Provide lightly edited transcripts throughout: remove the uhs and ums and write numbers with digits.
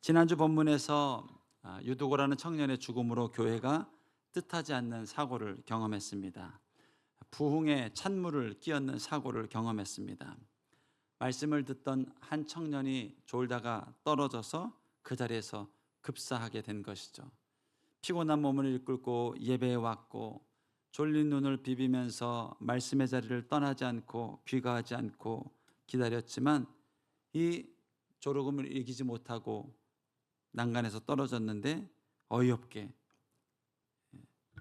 지난주 본문에서 유두고라는 청년의 죽음으로 교회가 뜻하지 않는 사고를 경험했습니다. 부흥에 찬물을 끼얹는 사고를 경험했습니다. 말씀을 듣던 한 청년이 졸다가 떨어져서 그 자리에서 급사하게 된 것이죠. 피곤한 몸을 이끌고 예배에 왔고 졸린 눈을 비비면서 말씀의 자리를 떠나지 않고 귀가하지 않고 기다렸지만 이 졸음을 이기지 못하고 난간에서 떨어졌는데 어이없게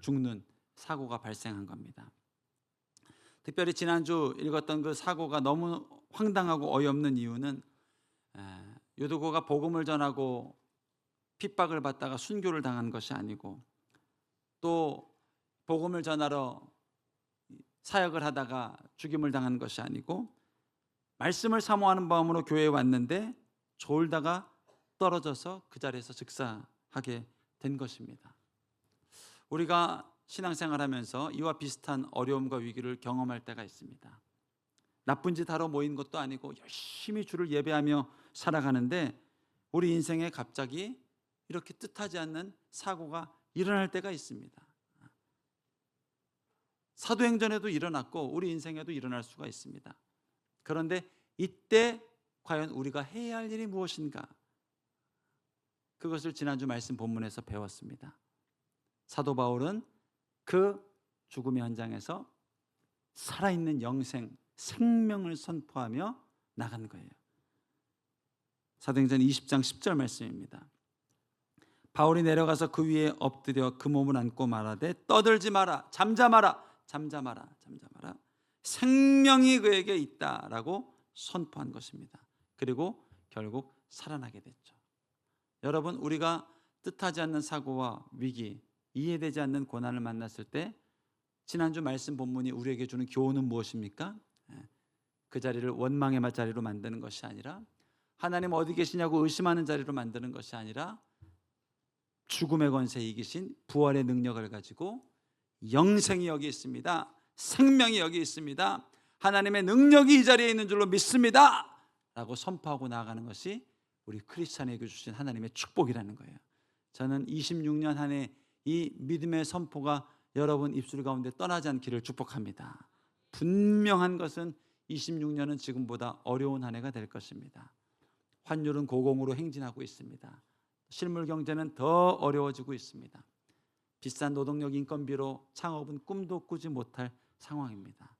죽는 사고가 발생한 겁니다. 특별히 지난주 읽었던 그 사고가 너무 황당하고 어이없는 이유는 유두고가 복음을 전하고 핍박을 받다가 순교를 당한 것이 아니고 또 복음을 전하러 사역을 하다가 죽임을 당한 것이 아니고 말씀을 사모하는 마음으로 교회에 왔는데 졸다가 떨어져서 그 자리에서 즉사하게 된 것입니다. 우리가 신앙생활하면서 이와 비슷한 어려움과 위기를 경험할 때가 있습니다. 나쁜 짓 하러 모인 것도 아니고 열심히 주를 예배하며 살아가는데 우리 인생에 갑자기 이렇게 뜻하지 않는 사고가 일어날 때가 있습니다. 사도행전에도 일어났고 우리 인생에도 일어날 수가 있습니다. 그런데 이때 과연 우리가 해야 할 일이 무엇인가? 그것을 지난주 말씀 본문에서 배웠습니다. 사도 바울은 그 죽음의 현장에서 살아있는 영생, 생명을 선포하며 나간 거예요. 사도행전 20장 10절 말씀입니다. 바울이 내려가서 그 위에 엎드려 그 몸을 안고 말하되 떠들지 마라, 잠잠하라, 잠잠하라, 잠잠하라. 생명이 그에게 있다라고 선포한 것입니다. 그리고 결국 살아나게 됐죠. 여러분, 우리가 뜻하지 않는 사고와 위기, 이해되지 않는 고난을 만났을 때 지난주 말씀 본문이 우리에게 주는 교훈은 무엇입니까? 그 자리를 원망의 자리로 만드는 것이 아니라 하나님 어디 계시냐고 의심하는 자리로 만드는 것이 아니라 죽음의 권세에 이기신 부활의 능력을 가지고 영생이 여기 있습니다, 생명이 여기 있습니다, 하나님의 능력이 이 자리에 있는 줄로 믿습니다 라고 선포하고 나아가는 것이 우리 크리스찬에게 주신 하나님의 축복이라는 거예요. 저는 26년 한 해 이 믿음의 선포가 여러분 입술 가운데 떠나지 않기를 축복합니다. 분명한 것은 26년은 지금보다 어려운 한 해가 될 것입니다. 환율은 고공으로 행진하고 있습니다. 실물 경제는 더 어려워지고 있습니다. 비싼 노동력 인건비로 창업은 꿈도 꾸지 못할 상황입니다.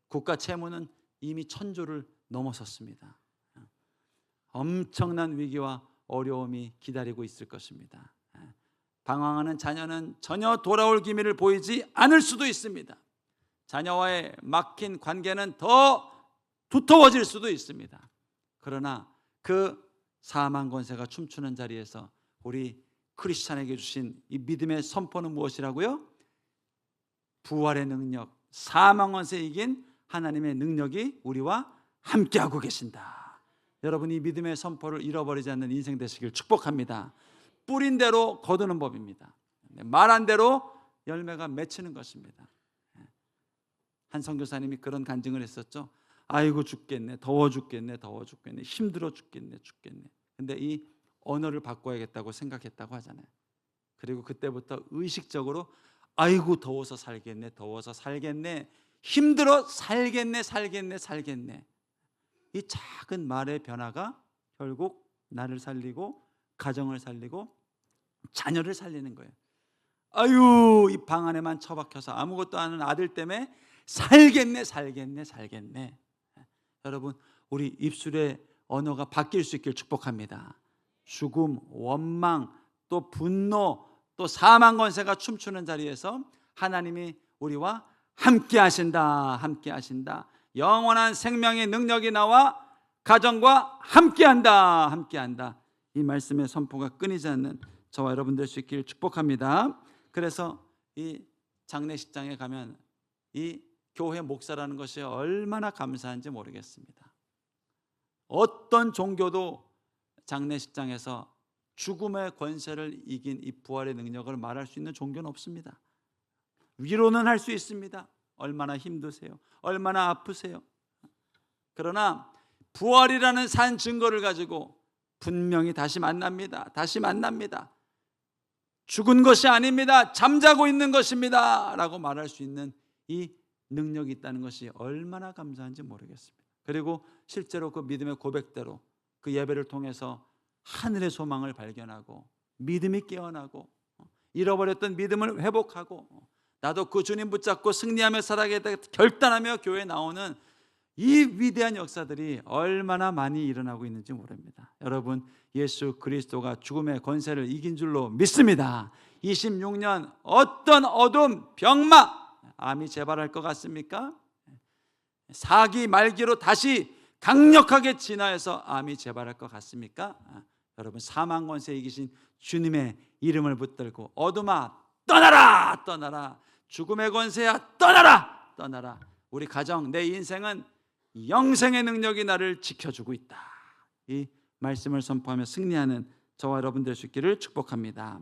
국가 채무는 이미 1,000조를 넘어섰습니다. 엄청난 위기와 어려움이 기다리고 있을 것입니다. 방황하는 자녀는 전혀 돌아올 기미를 보이지 않을 수도 있습니다. 자녀와의 막힌 관계는 더 두터워질 수도 있습니다. 그러나 그 사망 권세가 춤추는 자리에서 우리 크리스찬에게 주신 이 믿음의 선포는 무엇이라고요? 부활의 능력, 사망 권세에 이긴 하나님의 능력이 우리와 함께하고 계신다. 여러분, 이 믿음의 선포를 잃어버리지 않는 인생 되시길 축복합니다. 뿌린 대로 거두는 법입니다. 말한 대로 열매가 맺히는 것입니다. 한 선교사님이 그런 간증을 했었죠. 아이고 죽겠네, 더워 죽겠네, 더워 죽겠네, 힘들어 죽겠네, 죽겠네. 근데 이 언어를 바꿔야겠다고 생각했다고 하잖아요. 그리고 그때부터 의식적으로 아이고 더워서 살겠네, 더워서 살겠네, 힘들어 살겠네, 살겠네, 살겠네. 이 작은 말의 변화가 결국 나를 살리고 가정을 살리고 자녀를 살리는 거예요. 아유, 이 방 안에만 처박혀서 아무것도 아는 아들 때문에 살겠네, 살겠네, 살겠네. 여러분, 우리 입술의 언어가 바뀔 수 있길 축복합니다. 죽음, 원망, 또 분노, 또 사망 권세가 춤추는 자리에서 하나님이 우리와 함께 하신다, 함께 하신다. 영원한 생명의 능력이 나와 가정과 함께 한다, 함께 한다. 이 말씀의 선포가 끊이지 않는 저와 여러분 될 수 있기를 축복합니다. 그래서 이 장례식장에 가면 이 교회 목사라는 것이 얼마나 감사한지 모르겠습니다. 어떤 종교도 장례식장에서 죽음의 권세를 이긴 이 부활의 능력을 말할 수 있는 종교는 없습니다. 위로는 할 수 있습니다. 얼마나 힘드세요? 얼마나 아프세요? 그러나 부활이라는 산 증거를 가지고 분명히 다시 만납니다. 다시 만납니다. 죽은 것이 아닙니다. 잠자고 있는 것입니다. 라고 말할 수 있는 이 능력이 있다는 것이 얼마나 감사한지 모르겠습니다. 그리고 실제로 그 믿음의 고백대로 그 예배를 통해서 하늘의 소망을 발견하고 믿음이 깨어나고 잃어버렸던 믿음을 회복하고 나도 그 주님 붙잡고 승리하며 살아가겠다 결단하며 교회에 나오는 이 위대한 역사들이 얼마나 많이 일어나고 있는지 모릅니다. 여러분, 예수 그리스도가 죽음의 권세를 이긴 줄로 믿습니다. 26년 어떤 어둠, 병마, 암이 재발할 것 같습니까? 사기 말기로 다시 강력하게 진화해서 암이 재발할 것 같습니까? 여러분, 사망 권세 이기신 주님의 이름을 붙들고 어둠아 떠나라, 떠나라. 죽음의 권세야 떠나라, 떠나라. 우리 가정, 내 인생은 영생의 능력이 나를 지켜주고 있다. 이 말씀을 선포하며 승리하는 저와 여러분 될 수 있기를 축복합니다.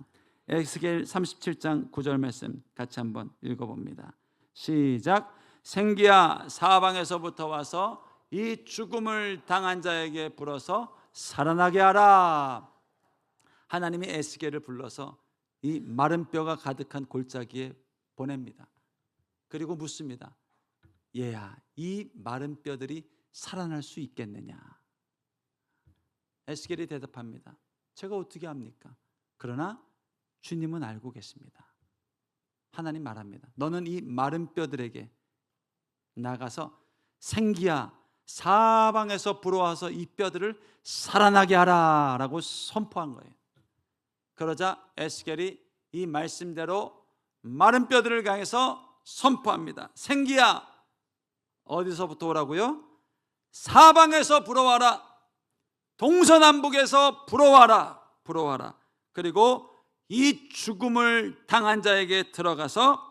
에스겔 37장 9절 말씀 같이 한번 읽어봅니다. 시작. 생기야, 사방에서부터 와서 이 죽음을 당한 자에게 불어서 살아나게 하라. 하나님이 에스겔을 불러서 이 마른 뼈가 가득한 골짜기에 보냅니다. 그리고 묻습니다. 얘야, 이 마른 뼈들이 살아날 수 있겠느냐? 에스겔이 대답합니다. 제가 어떻게 합니까? 그러나 주님은 알고 계십니다. 하나님 말합니다. 너는 이 마른 뼈들에게 나가서 생기야, 사방에서 불어와서 이 뼈들을 살아나게 하라 라고 선포한 거예요. 그러자 에스겔이 이 말씀대로 마른 뼈들을 향해서 선포합니다. 생기야, 어디서부터 오라고요? 사방에서 불어와라. 동서남북에서 불어와라. 불어와라. 그리고 이 죽음을 당한 자에게 들어가서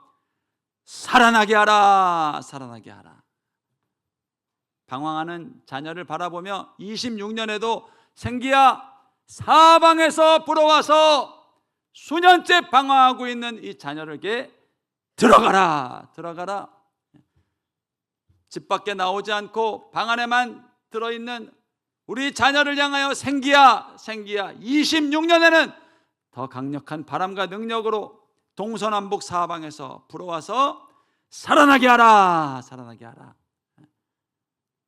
살아나게 하라. 살아나게 하라. 방황하는 자녀를 바라보며 26년에도 생기야, 사방에서 불어와서 수년째 방황하고 있는 이 자녀에게 들어가라. 들어가라. 집 밖에 나오지 않고 방 안에만 들어있는 우리 자녀를 향하여 생기야, 생기야, 26년에는 더 강력한 바람과 능력으로 동서남북 사방에서 불어와서 살아나게 하라. 살아나게 하라.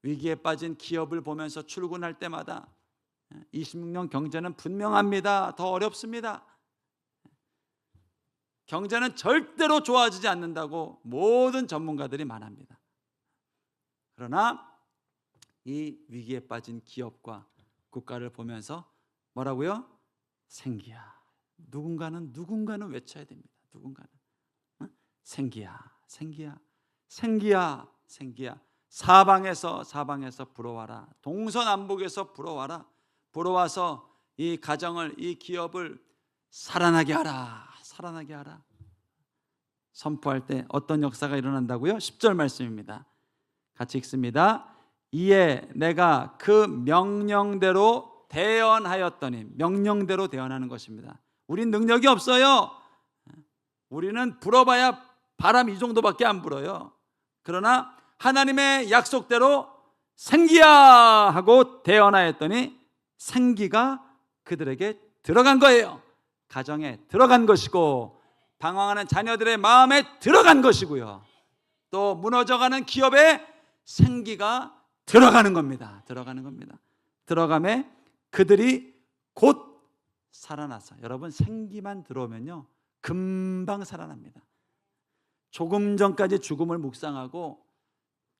위기에 빠진 기업을 보면서 출근할 때마다 26년 경제는 분명합니다. 더 어렵습니다. 경제는 절대로 좋아지지 않는다고 모든 전문가들이 말합니다. 그러나 이 위기에 빠진 기업과 국가를 보면서 뭐라고요? 생기야. 누군가는 외쳐야 됩니다. 누군가는 생기야, 생기야, 생기야, 생기야. 사방에서 불어와라. 동서남북에서 불어와라. 불어와서 이 가정을, 이 기업을 살아나게 하라. 살아나게 하라. 선포할 때 어떤 역사가 일어난다고요? 10절 말씀입니다. 같이 읽습니다. 이에 내가 그 명령대로 대언하였더니, 명령대로 대언하는 것입니다. 우린 능력이 없어요. 우리는 불어봐야 바람 이 정도밖에 안 불어요. 그러나 하나님의 약속대로 생기야 하고 대언하였더니 생기가 그들에게 들어간 거예요. 가정에 들어간 것이고 방황하는 자녀들의 마음에 들어간 것이고요. 또 무너져가는 기업에 생기가 들어가는 겁니다. 들어가는 겁니다. 들어가매 그들이 곧 살아나서, 여러분 생기만 들어오면요 금방 살아납니다. 조금 전까지 죽음을 묵상하고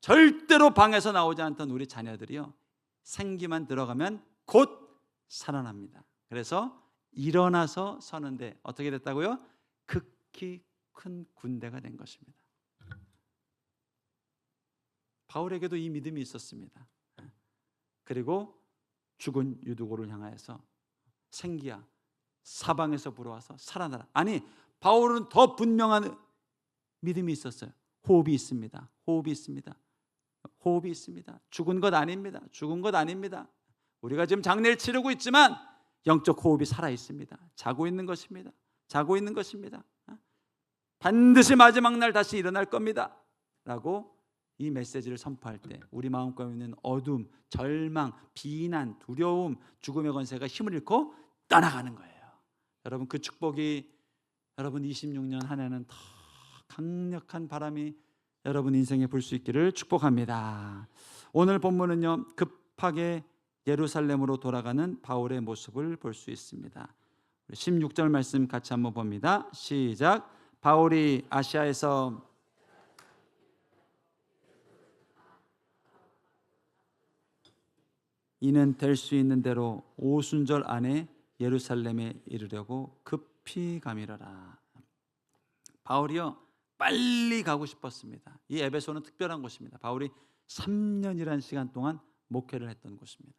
절대로 방에서 나오지 않던 우리 자녀들이요 생기만 들어가면 곧 살아납니다. 그래서 일어나서 서는데 어떻게 됐다고요? 극히 큰 군대가 된 것입니다. 바울에게도 이 믿음이 있었습니다. 그리고 죽은 유두고를 향하여서 생기야, 사방에서 불어와서 살아나라. 아니, 바울은 더 분명한 믿음이 있었어요. 호흡이 있습니다. 호흡이 있습니다. 호흡이 있습니다. 죽은 것 아닙니다. 죽은 것 아닙니다. 우리가 지금 장례를 치르고 있지만 영적 호흡이 살아 있습니다. 자고 있는 것입니다. 자고 있는 것입니다. 반드시 마지막 날 다시 일어날 겁니다. 라고 이 메시지를 선포할 때 우리 마음 가운데 있는 어둠, 절망, 비난, 두려움, 죽음의 권세가 힘을 잃고 떠나가는 거예요. 여러분, 그 축복이 여러분 26년 한 해는 더 강력한 바람이 여러분 인생에 불 수 있기를 축복합니다. 오늘 본문은요, 급하게 예루살렘으로 돌아가는 바울의 모습을 볼 수 있습니다. 16절 말씀 같이 한번 봅니다. 시작. 바울이 아시아에서 이는 될 수 있는 대로 오순절 안에 예루살렘에 이르려고 급히 가미러라. 바울이요, 빨리 가고 싶었습니다. 이 에베소는 특별한 곳입니다. 바울이 3년이라는 시간 동안 목회를 했던 곳입니다.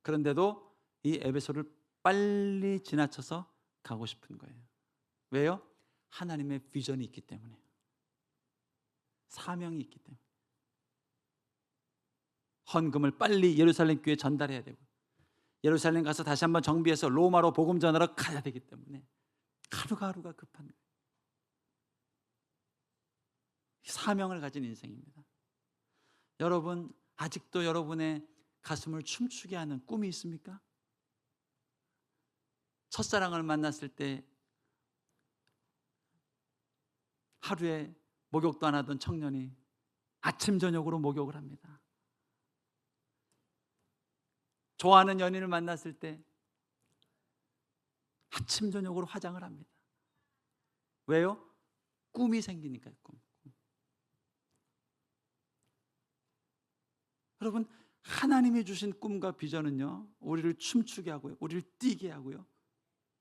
그런데도 이 에베소를 빨리 지나쳐서 가고 싶은 거예요. 왜요? 하나님의 비전이 있기 때문에, 사명이 있기 때문에. 헌금을 빨리 예루살렘 교회에 전달해야 되고, 예루살렘 가서 다시 한번 정비해서 로마로 복음 전하러 가야 되기 때문에 하루가 급한 거예요. 사명을 가진 인생입니다. 여러분, 아직도 여러분의 가슴을 춤추게 하는 꿈이 있습니까? 첫사랑을 만났을 때 하루에 목욕도 안 하던 청년이 아침 저녁으로 목욕을 합니다. 좋아하는 연인을 만났을 때 아침 저녁으로 화장을 합니다. 왜요? 꿈이 생기니까요. 꿈. 여러분, 하나님이 주신 꿈과 비전은요, 우리를 춤추게 하고요, 우리를 뛰게 하고요,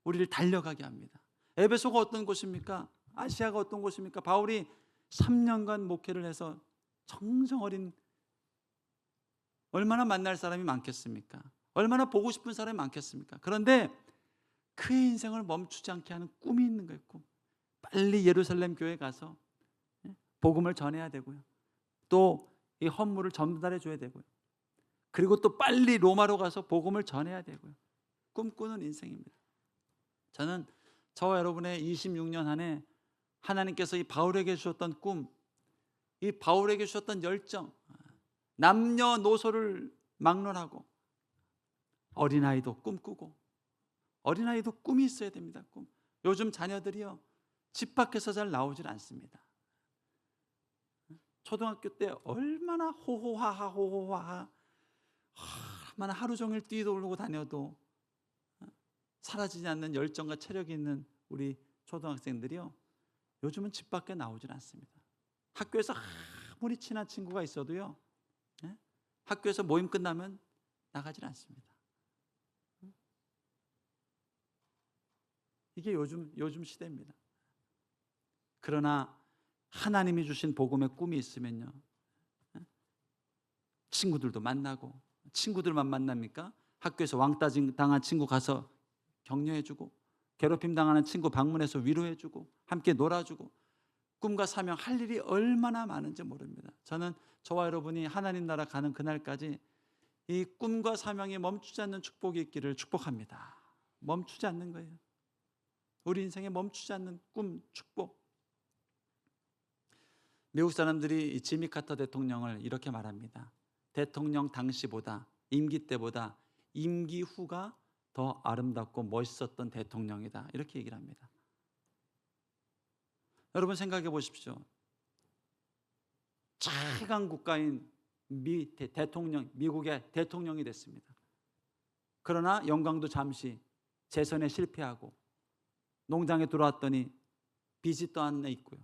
우리를 달려가게 합니다. 에베소가 어떤 곳입니까? 아시아가 어떤 곳입니까? 바울이 3년간 목회를 해서 정성어린, 얼마나 만날 사람이 많겠습니까? 얼마나 보고 싶은 사람이 많겠습니까? 그런데 그의 인생을 멈추지 않게 하는 꿈이 있는 거예요. 꿈. 빨리 예루살렘 교회에 가서 복음을 전해야 되고요, 또 이 헌물을 전달해 줘야 되고요, 그리고 또 빨리 로마로 가서 복음을 전해야 되고요. 꿈꾸는 인생입니다. 저는 저와 여러분의 26년 안에 하나님께서 이 바울에게 주셨던 꿈, 이 바울에게 주셨던 열정, 남녀노소를 막론하고 어린아이도 꿈꾸고, 어린아이도 꿈이 있어야 됩니다. 꿈. 요즘 자녀들이요, 집 밖에서 잘 나오질 않습니다. 초등학교 때 얼마나 호호하하 얼마나 하루 종일 뛰돌고 다녀도 사라지지 않는 열정과 체력이 있는 우리 초등학생들이요, 요즘은 집 밖에 나오질 않습니다. 학교에서 아무리 친한 친구가 있어도요, 학교에서 모임 끝나면 나가질 않습니다. 이게 요즘 시대입니다. 그러나 하나님이 주신 복음의 꿈이 있으면요, 친구들도 만나고, 친구들만 만납니까? 학교에서 왕따 당한 친구 가서 격려해주고, 괴롭힘 당하는 친구 방문해서 위로해주고, 함께 놀아주고, 꿈과 사명 할 일이 얼마나 많은지 모릅니다. 저는 저와 여러분이 하나님 나라 가는 그날까지 이 꿈과 사명이 멈추지 않는 축복이 있기를 축복합니다. 멈추지 않는 거예요. 우리 인생에 멈추지 않는 꿈, 축복. 미국 사람들이 지미 카터 대통령을 이렇게 말합니다. 대통령 당시보다, 임기 때보다 임기 후가 더 아름답고 멋있었던 대통령이다, 이렇게 얘기를 합니다. 여러분 생각해 보십시오. 최강 국가인 미국의 대통령이 됐습니다. 그러나 영광도 잠시, 재선에 실패하고 농장에 들어왔더니 빚이 또 하나 있고요.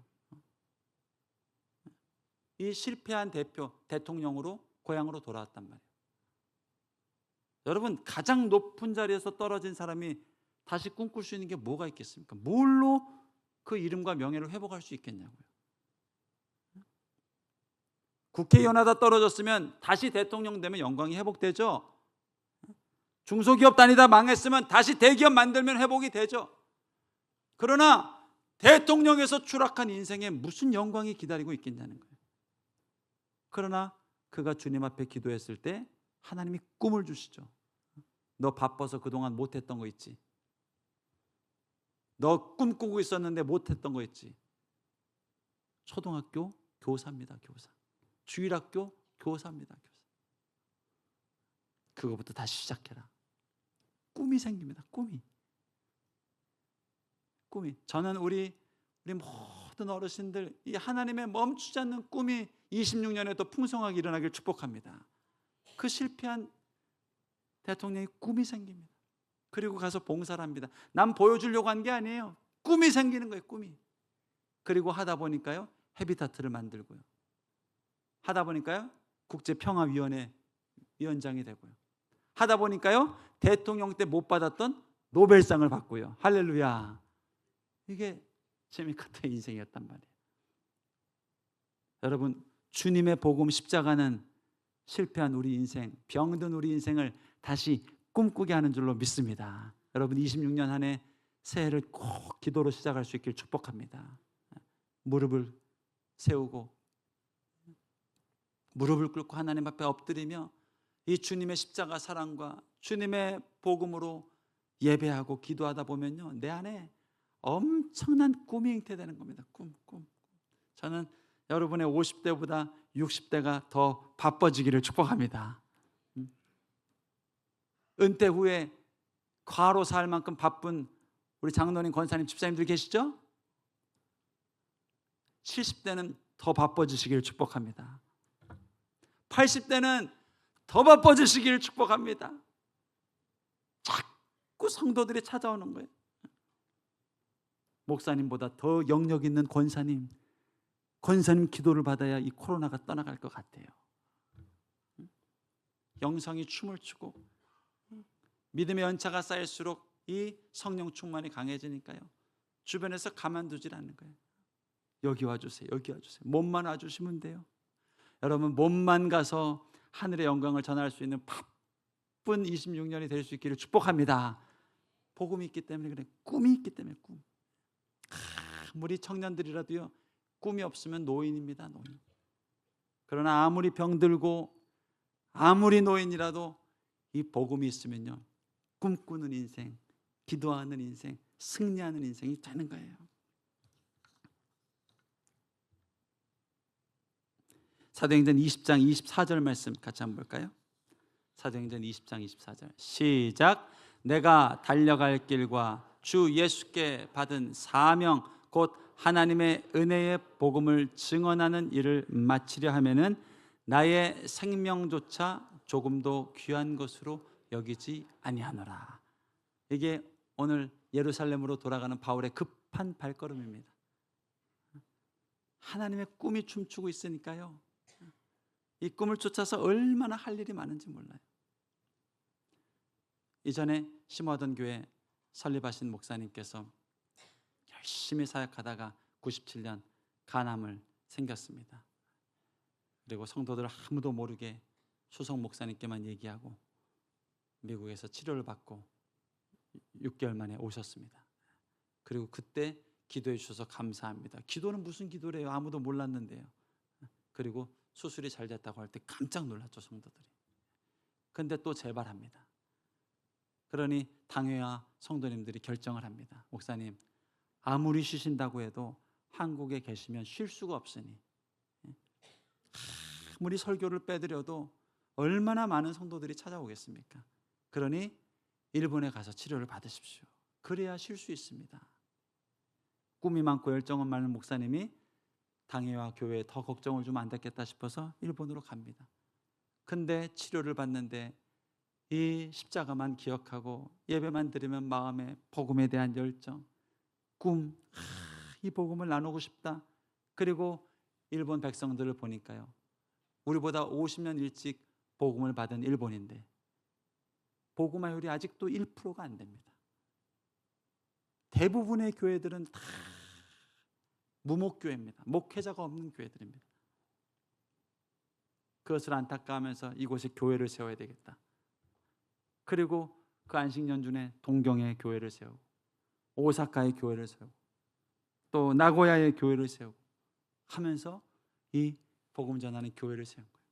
이 실패한 대통령으로 고향으로 돌아왔단 말이에요. 여러분, 가장 높은 자리에서 떨어진 사람이 다시 꿈꿀 수 있는 게 뭐가 있겠습니까? 뭘로 그 이름과 명예를 회복할 수 있겠냐고요. 국회의원 하다 떨어졌으면 다시 대통령 되면 영광이 회복되죠. 중소기업 다니다 망했으면 다시 대기업 만들면 회복이 되죠. 그러나 대통령에서 추락한 인생에 무슨 영광이 기다리고 있겠냐는 거예요. 그러나 그가 주님 앞에 기도했을 때 하나님이 꿈을 주시죠. 너 바빠서 그동안 못했던 거 있지? 너 꿈꾸고 있었는데 못했던 거 있지? 초등학교 교사입니다. 교사. 주일학교 교사입니다. 그거부터 다시 시작해라. 꿈이 생깁니다. 꿈이. 저는 우리 모든 어르신들 이 하나님의 멈추지 않는 꿈이 26년에 더 풍성하게 일어나길 축복합니다. 그 실패한 대통령이 꿈이 생깁니다. 그리고 가서 봉사를 합니다. 남 보여주려고 한 게 아니에요. 꿈이 생기는 거예요. 꿈이. 그리고 하다 보니까요, 헤비타트를 만들고요. 하다 보니까요, 국제평화위원회 위원장이 되고요. 하다 보니까요, 대통령 때 못 받았던 노벨상을 받고요. 할렐루야. 이게 제미카트의 인생이었단 말이에요. 여러분, 주님의 복음 십자가는 실패한 우리 인생, 병든 우리 인생을 다시 꿈꾸게 하는 줄로 믿습니다. 여러분, 26년 한 해 새해를 꼭 기도로 시작할 수 있길 축복합니다. 무릎을 세우고 무릎을 꿇고 하나님 앞에 엎드리며 이 주님의 십자가 사랑과 주님의 복음으로 예배하고 기도하다 보면요, 내 안에 엄청난 꿈이 잉태되는 겁니다. 꿈. 저는 여러분의 50대보다 60대가 더 바빠지기를 축복합니다. 은퇴 후에 과로사 할 만큼 바쁜 우리 장로님, 권사님, 집사님들 계시죠? 70대는 더 바빠지시기를 축복합니다. 80대는 더 바빠지시기를 축복합니다. 자꾸 성도들이 찾아오는 거예요. 목사님보다 더 영역 있는 권사님 기도를 받아야 이 코로나가 떠나갈 것 같아요. 영성이 춤을 추고 믿음의 연차가 쌓일수록 이 성령 충만이 강해지니까요, 주변에서 가만두질 않는 거예요. 여기 와주세요. 몸만 와주시면 돼요. 여러분, 몸만 가서 하늘의 영광을 전할 수 있는 바쁜 26년이 될 수 있기를 축복합니다. 복음이 있기 때문에 그래. 꿈이 있기 때문에 꿈. 우리 청년들이라도요, 꿈이 없으면 노인입니다. 노인. 그러나 아무리 병들고 아무리 노인이라도 이 복음이 있으면요, 꿈꾸는 인생, 기도하는 인생, 승리하는 인생이 되는 거예요. 사도행전 20장 24절 말씀 같이 한번 볼까요? 사도행전 20장 24절 시작. 내가 달려갈 길과 주 예수께 받은 사명 곧 하나님의 은혜의 복음을 증언하는 일을 마치려 하면은 나의 생명조차 조금도 귀한 것으로 여기지 아니하노라. 이게 오늘 예루살렘으로 돌아가는 바울의 급한 발걸음입니다. 하나님의 꿈이 춤추고 있으니까요, 이 꿈을 쫓아서 얼마나 할 일이 많은지 몰라요. 이전에 심어던 교회 설립하신 목사님께서 열심히 사역하다가 97년 간암을 생겼습니다. 그리고 성도들 아무도 모르게 수석 목사님께만 얘기하고 미국에서 치료를 받고 6개월 만에 오셨습니다. 그리고 그때 기도해 주셔서 감사합니다. 기도는 무슨 기도래요? 아무도 몰랐는데요. 그리고 수술이 잘 됐다고 할 때 깜짝 놀랐죠, 성도들이. 근데 또 재발합니다. 그러니 당회와 성도님들이 결정을 합니다. 목사님, 아무리 쉬신다고 해도 한국에 계시면 쉴 수가 없으니 아무리 설교를 빼드려도 얼마나 많은 성도들이 찾아오겠습니까? 그러니 일본에 가서 치료를 받으십시오. 그래야 쉴 수 있습니다. 꿈이 많고 열정은 많은 목사님이 당회와 교회에 더 걱정을 주면 안 되겠다 싶어서 일본으로 갑니다. 근데 치료를 받는데 이 십자가만 기억하고 예배만 드리면 마음에 복음에 대한 열정, 꿈, 이 복음을 나누고 싶다. 그리고 일본 백성들을 보니까요, 우리보다 50년 일찍 복음을 받은 일본인데 복음화율이 아직도 1%가 안 됩니다. 대부분의 교회들은 다 무목교회입니다. 목회자가 없는 교회들입니다. 그것을 안타까워하면서 이곳에 교회를 세워야 되겠다. 그리고 그 안식년중에 동경에 교회를 세우고 오사카에 교회를 세우고 또 나고야에 교회를 세우고 하면서 이 복음 전하는 교회를 세운 거예요.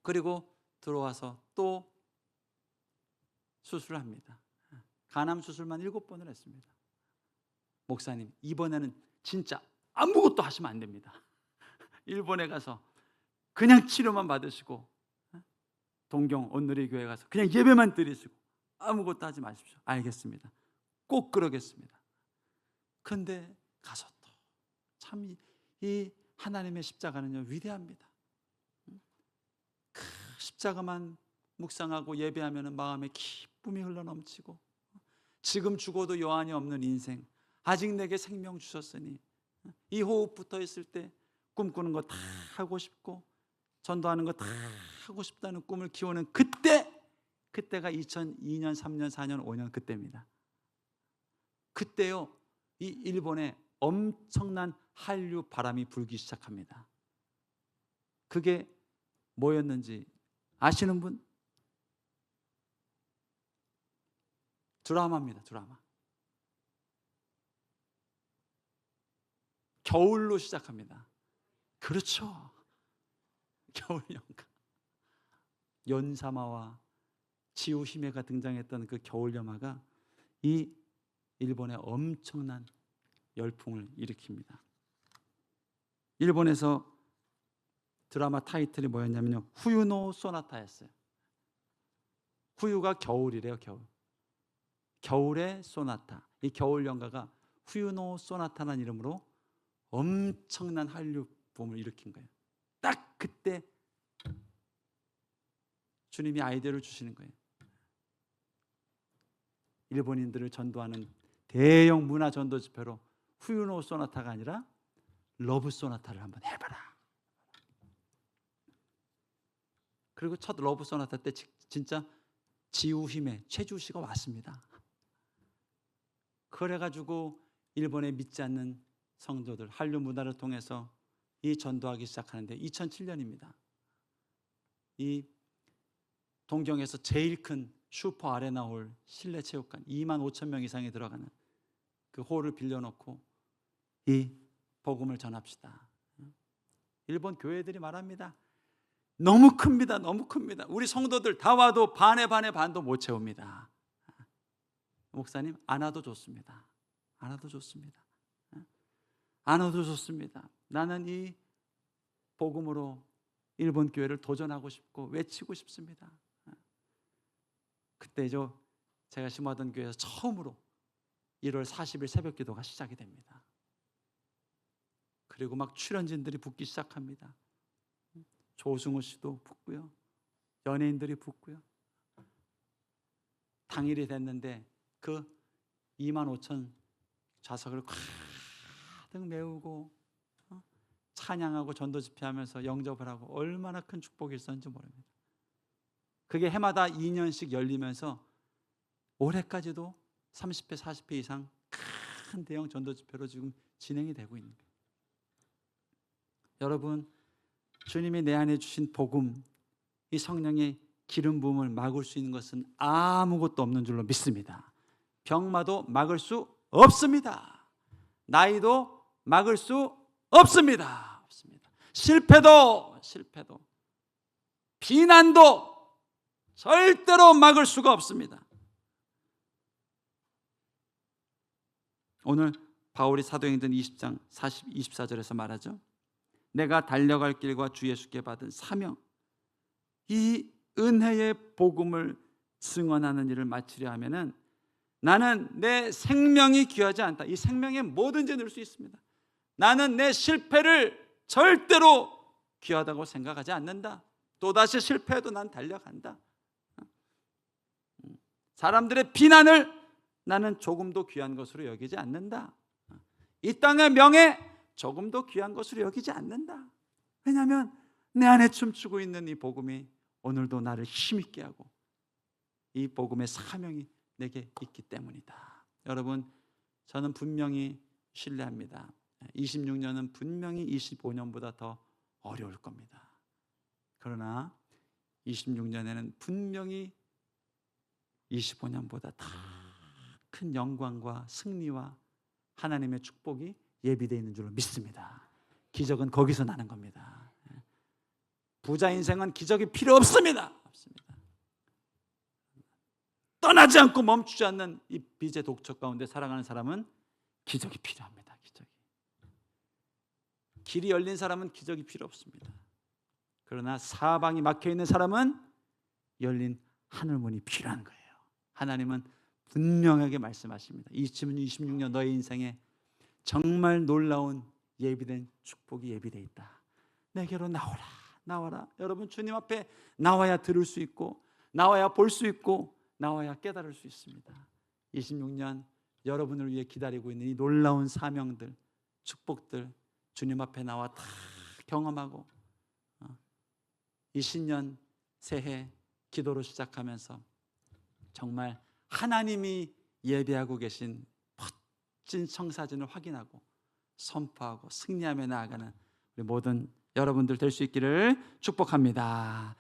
그리고 들어와서 또 수술을 합니다. 간암 수술만 7번을 했습니다. 목사님, 이번에는 진짜 아무것도 하시면 안 됩니다. 일본에 가서 그냥 치료만 받으시고 동경 온누리 교회 가서 그냥 예배만 드리시고 아무것도 하지 마십시오. 알겠습니다. 꼭 그러겠습니다. 근데 가서 또 참 이 하나님의 십자가는요 위대합니다. 그 십자가만 묵상하고 예배하면 마음에 기쁨이 흘러넘치고, 지금 죽어도 여한이 없는 인생, 아직 내게 생명 주셨으니 이 호흡 붙어 있을 때 꿈꾸는 거 다 하고 싶고 전도하는 거 다 하고 싶다는 꿈을 키우는 그때가 2002년, 3년, 4년, 5년 그때입니다. 그때요 이 일본에 엄청난 한류 바람이 불기 시작합니다. 그게 뭐였는지 아시는 분? 드라마입니다. 드라마. 겨울로 시작합니다. 그렇죠. 겨울 연가. 연사마와 지우 히메가 등장했던 그 겨울 영화가 이 일본에 엄청난 열풍을 일으킵니다. 일본에서 드라마 타이틀이 뭐였냐면요, 후유노 소나타였어요. 후유가 겨울이래요. 겨울의 소나타. 이 겨울 연가가 후유노 소나타라는 이름으로 엄청난 한류 붐을 일으킨 거예요. 딱 그때 주님이 아이디어를 주시는 거예요. 일본인들을 전도하는 대형 문화 전도 집회로 후유노 소나타가 아니라 러브 소나타를 한번 해봐라. 그리고 첫 러브 소나타 때 진짜 지우힘에 최주씨가 왔습니다. 그래가지고 일본에 믿지 않는 성도들, 한류 문화를 통해서 이 전도하기 시작하는데 2007년입니다. 이 동경에서 제일 큰 슈퍼 아레나홀 실내 체육관 2만 5천 명 이상이 들어가는 그 홀을 빌려놓고 이 복음을 전합시다. 일본 교회들이 말합니다. 너무 큽니다. 너무 큽니다. 우리 성도들 다 와도 반도 못 채웁니다. 목사님, 안 와도 좋습니다. 안 와도 좋습니다. 안 와도 좋습니다. 나는 이 복음으로 일본 교회를 도전하고 싶고 외치고 싶습니다. 그때죠, 제가 심화던 교회에서 처음으로 1월 40일 새벽 기도가 시작이 됩니다. 그리고 막 출연진들이 붙기 시작합니다. 조승우 씨도 붙고요, 연예인들이 붙고요. 당일이 됐는데 그 2만 5천 좌석을 가득 메우고 찬양하고 전도 집회하면서 영접을 하고 얼마나 큰 축복이 있었는지 모릅니다. 그게 해마다 2년씩 열리면서 올해까지도 30회, 40회 이상 큰 대형 전도 집회로 지금 진행이 되고 있는 거예요. 여러분, 주님이 내 안에 주신 복음, 이 성령의 기름 부음을 막을 수 있는 것은 아무것도 없는 줄로 믿습니다. 병마도 막을 수 없습니다. 나이도 막을 수 없습니다. 실패도 비난도 절대로 막을 수가 없습니다. 오늘 바울이 사도행전 20장 24절에서 말하죠. 내가 달려갈 길과 주 예수께 받은 사명, 이 은혜의 복음을 증언하는 일을 마치려 하면은 나는 내 생명이 귀하지 않다. 이 생명에 뭐든지 넣을 수 있습니다. 나는 내 실패를 절대로 귀하다고 생각하지 않는다. 또다시 실패해도 난 달려간다. 사람들의 비난을 나는 조금도 귀한 것으로 여기지 않는다. 이 땅의 명예 조금도 귀한 것으로 여기지 않는다. 왜냐하면 내 안에 춤추고 있는 이 복음이 오늘도 나를 힘있게 하고 이 복음의 사명이 내게 있기 때문이다. 여러분, 저는 분명히 신뢰합니다. 26년은 분명히 25년보다 더 어려울 겁니다. 그러나 26년에는 분명히 25년보다 더 큰 영광과 승리와 하나님의 축복이 예비되어 있는 줄로 믿습니다. 기적은 거기서 나는 겁니다. 부자 인생은 기적이 필요 없습니다. 떠나지 않고 멈추지 않는 이 빚의 독촉 가운데 살아가는 사람은 기적이 필요합니다. 길이 열린 사람은 기적이 필요 없습니다. 그러나 사방이 막혀 있는 사람은 열린 하늘문이 필요한 거예요. 하나님은 분명하게 말씀하십니다. 2026년 너의 인생에 정말 놀라운 예비된 축복이 예비되어 있다. 내게로 나오라, 나와라. 여러분, 주님 앞에 나와야 들을 수 있고, 나와야 볼 수 있고, 나와야 깨달을 수 있습니다. 26년 여러분을 위해 기다리고 있는 이 놀라운 사명들, 축복들 주님 앞에 나와 다 경험하고, 이 신년 새해 기도로 시작하면서 정말 하나님이 예배하고 계신 멋진 청사진을 확인하고 선포하고 승리하며 나아가는 우리 모든 여러분들 될 수 있기를 축복합니다.